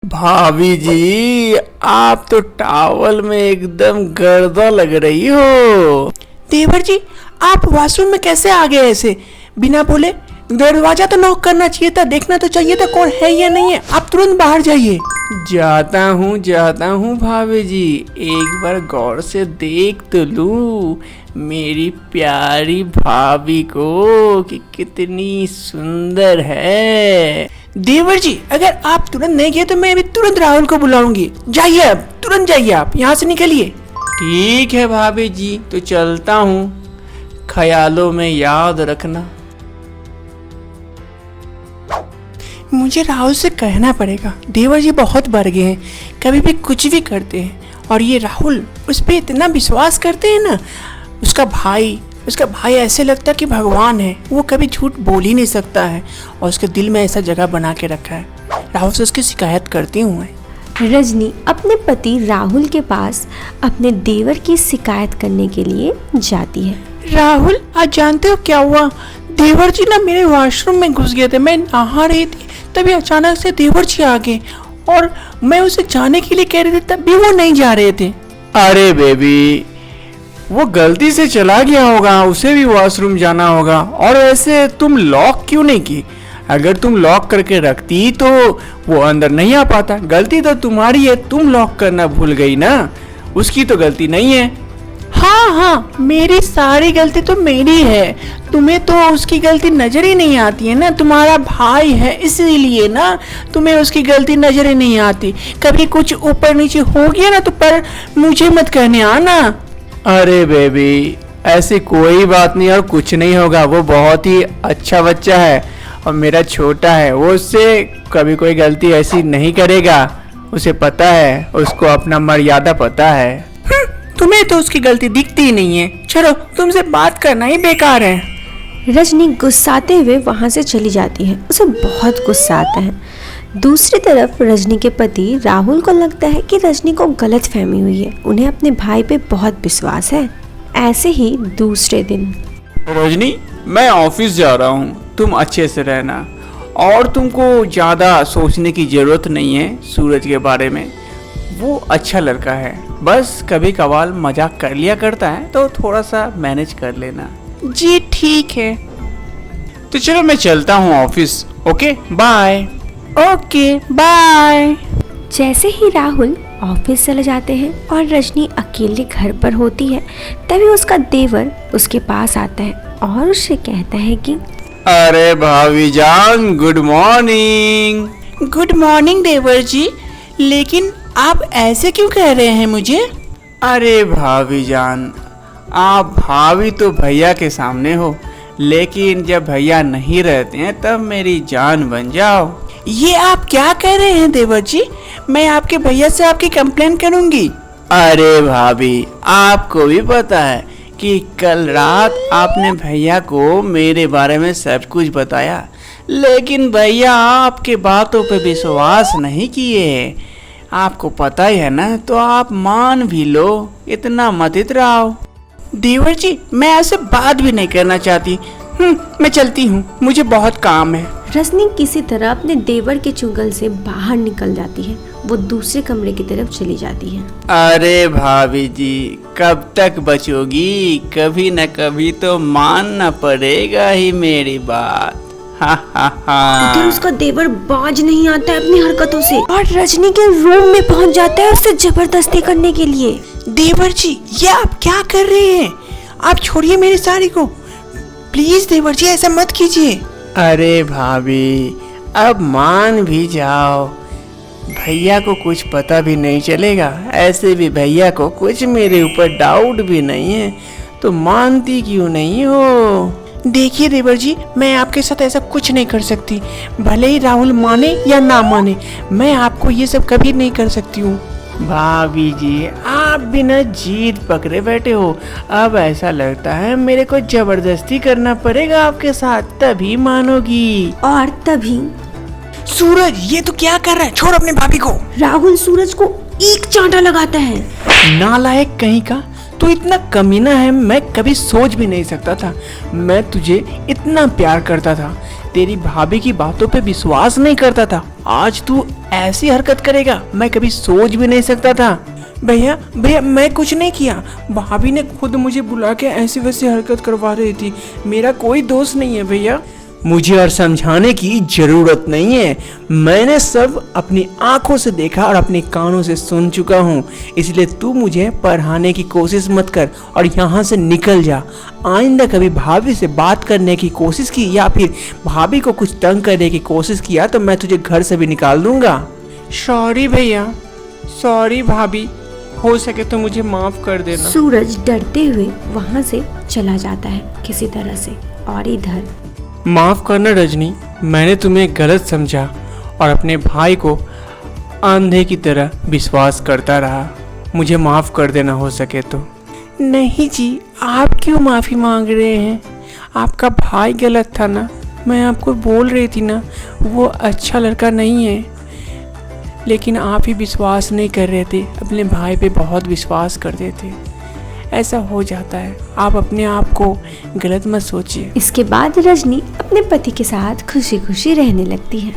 भाभी जी, आप तो टॉवल में एकदम गर्दा लग रही हो। देवर जी, आप वॉशरूम में कैसे आ गए ऐसे बिना बोले? दरवाजा तो नॉक करना चाहिए था, देखना तो चाहिए था कौन है या नहीं है। आप तुरंत बाहर जाइए। जाता हूँ भाभी जी, एक बार गौर से देख तो लूं मेरी प्यारी भाभी को कि कितनी सुंदर है। देवर जी, अगर आप तुरंत नहीं गए तो मैं अभी तुरंत राहुल को बुलाऊंगी। जाइए, अब तुरंत जाइए, आप यहाँ से निकलिए। ठीक है भाभी जी, तो चलता हूँ, ख्यालों में याद रखना। मुझे राहुल से कहना पड़ेगा, देवर जी बहुत बढ़ गए हैं, कभी भी कुछ भी करते हैं। और ये राहुल उस पर इतना विश्वास करते हैं ना। उसका भाई ऐसे लगता है कि भगवान है, वो कभी झूठ बोल ही नहीं सकता है और उसके दिल में ऐसा जगह बना के रखा है। राहुल से उसकी शिकायत करती हूँ मैं। रजनी अपने पति राहुल के पास अपने देवर की शिकायत करने के लिए जाती है। राहुल, आज जानते हो क्या हुआ? देवर जी ना मेरे वॉशरूम में घुस गए थे, मैं नहा रही थी, तभी अचानक से देवर जी आ गए और मैं उसे जाने के लिए कह रही थी, तब भी वो नहीं जा रहे थे। अरे बेबी, वो गलती से चला गया होगा, उसे भी वॉशरूम जाना होगा। और ऐसे तुम लॉक क्यों नहीं की? अगर तुम लॉक करके रखती तो वो अंदर नहीं आ पाता। गलती तो तुम्हारी है, तुम लॉक करना भूल गई ना, उसकी तो गलती नहीं है। हाँ, मेरी सारी गलती तो मेरी है, तुम्हें तो उसकी गलती नजर ही नहीं आती है ना। तुम्हारा भाई है इसीलिए ना तुम्हें उसकी गलती नजर ही नहीं आती। कभी कुछ ऊपर नीचे हो गया ना तो पर मुझे मत कहने आना। अरे बेबी, ऐसी कोई बात नहीं और कुछ नहीं होगा। वो बहुत ही अच्छा बच्चा है और मेरा छोटा है, वो उससे कभी कोई गलती ऐसी नहीं करेगा। उसे पता है, उसको अपना मर्यादा पता है। तुम्हें तो उसकी गलती दिखती ही नहीं है। चलो, तुमसे बात करना ही बेकार है। रजनी गुस्साते हुए वहां से चली जाती है। उसे बहुत गुस्सा आता है। दूसरी तरफ रजनी के पति राहुल को लगता है कि रजनी को गलत फहमी हुई है, उन्हें अपने भाई पे बहुत विश्वास है। ऐसे ही दूसरे दिन, रजनी, मैं ऑफिस जा रहा हूँ, तुम अच्छे से रहना और तुमको ज़्यादा सोचने की ज़रूरत नहीं है सूरज के बारे में। वो अच्छा लड़का है, बस कभी कभार मजाक कर लिया करता है, तो थोड़ा सा मैनेज कर लेना। जी ठीक है। तो चलो मैं चलता हूँ office. Okay bye. Okay bye. जैसे ही राहुल ऑफिस चले जाते हैं और रजनी अकेले घर पर होती है, तभी उसका देवर उसके पास आता है और उससे कहता है कि अरे भाभी जान, गुड मॉर्निंग। गुड मॉर्निंग देवर जी, लेकिन आप ऐसे क्यों कह रहे हैं मुझे? अरे भाभी जान, आप भाभी तो भैया के सामने हो, लेकिन जब भैया नहीं रहते हैं तब मेरी जान बन जाओ। ये आप क्या कह रहे हैं देवर जी? मैं आपके भैया से आपकी कंप्लेन करूंगी। अरे भाभी, आपको भी पता है कि कल रात आपने भैया को मेरे बारे में सब कुछ बताया, लेकिन भैया आपके बातों पे विश्वास नहीं किए। आपको पता ही है ना, तो आप मान भी लो, इतना मत इतराओ। देवर जी, मैं आपसे बात भी नहीं करना चाहती। मैं चलती हूँ, मुझे बहुत काम है। रजनी किसी तरह अपने देवर के चुंगल से बाहर निकल जाती है। वो दूसरे कमरे की तरफ चली जाती है। अरे भाभी जी, कब तक बचोगी? कभी न कभी तो मानना पड़ेगा ही मेरी बात। अगर उसका देवर बाज नहीं आता है अपनी हरकतों से और रजनी के रूम में पहुंच जाता है उससे जबरदस्ती करने के लिए। देवर जी, ये आप क्या कर रहे हैं? आप छोड़िए मेरी साड़ी को, प्लीज देवर जी, ऐसा मत कीजिए। अरे भाभी, अब मान भी जाओ, भैया को कुछ पता भी नहीं चलेगा। ऐसे भी भैया को कुछ मेरे ऊपर डाउट भी नहीं है, तो मानती क्यों नहीं हो? देखिए देवर जी, मैं आपके साथ ऐसा कुछ नहीं कर सकती, भले ही राहुल माने या ना माने, मैं आपको ये सब कभी नहीं कर सकती हूँ। भाभी जी, आप बिना जीत पकड़े बैठे हो। अब ऐसा लगता है मेरे को जबरदस्ती करना पड़ेगा आपके साथ, तभी मानोगी। और तभी सूरज, ये तो क्या कर रहा है? छोड़ अपने भाभी को। राहुल सूरज को एक चांटा लगाता है। नालायक कहीं का, तू इतना कमीना है, मैं कभी सोच भी नहीं सकता था। मैं तुझे इतना प्यार करता था, तेरी भाभी की बातों पे विश्वास नहीं करता था, आज तू ऐसी हरकत करेगा मैं कभी सोच भी नहीं सकता था। भैया भैया मैं कुछ नहीं किया, भाभी ने खुद मुझे बुला के ऐसी वैसी हरकत करवा रही थी, मेरा कोई दोष नहीं है भैया। मुझे और समझाने की जरूरत नहीं है, मैंने सब अपनी आंखों से देखा और अपने कानों से सुन चुका हूँ, इसलिए तू मुझे पढ़ाने की कोशिश मत कर और यहाँ से निकल जा। आइंदा कभी भाभी से बात करने की कोशिश की या फिर भाभी को कुछ तंग करने की कोशिश किया तो मैं तुझे घर से भी निकाल दूंगा। सॉरी भैया, सॉरी भाभी, हो सके तो मुझे माफ कर देना। सूरज डरते हुए वहाँ से चला जाता है किसी तरह से। और इधर माफ़ करना रजनी, मैंने तुम्हें गलत समझा और अपने भाई को अंधे की तरह विश्वास करता रहा, मुझे माफ़ कर देना हो सके तो। नहीं जी, आप क्यों माफ़ी मांग रहे हैं, आपका भाई गलत था ना, मैं आपको बोल रही थी ना वो अच्छा लड़का नहीं है, लेकिन आप ही विश्वास नहीं कर रहे थे, अपने भाई पे बहुत विश्वास करते थे, ऐसा हो जाता है, आप अपने आप को गलत मत सोचिए। इसके बाद रजनी अपने पति के साथ खुशी खुशी रहने लगती है।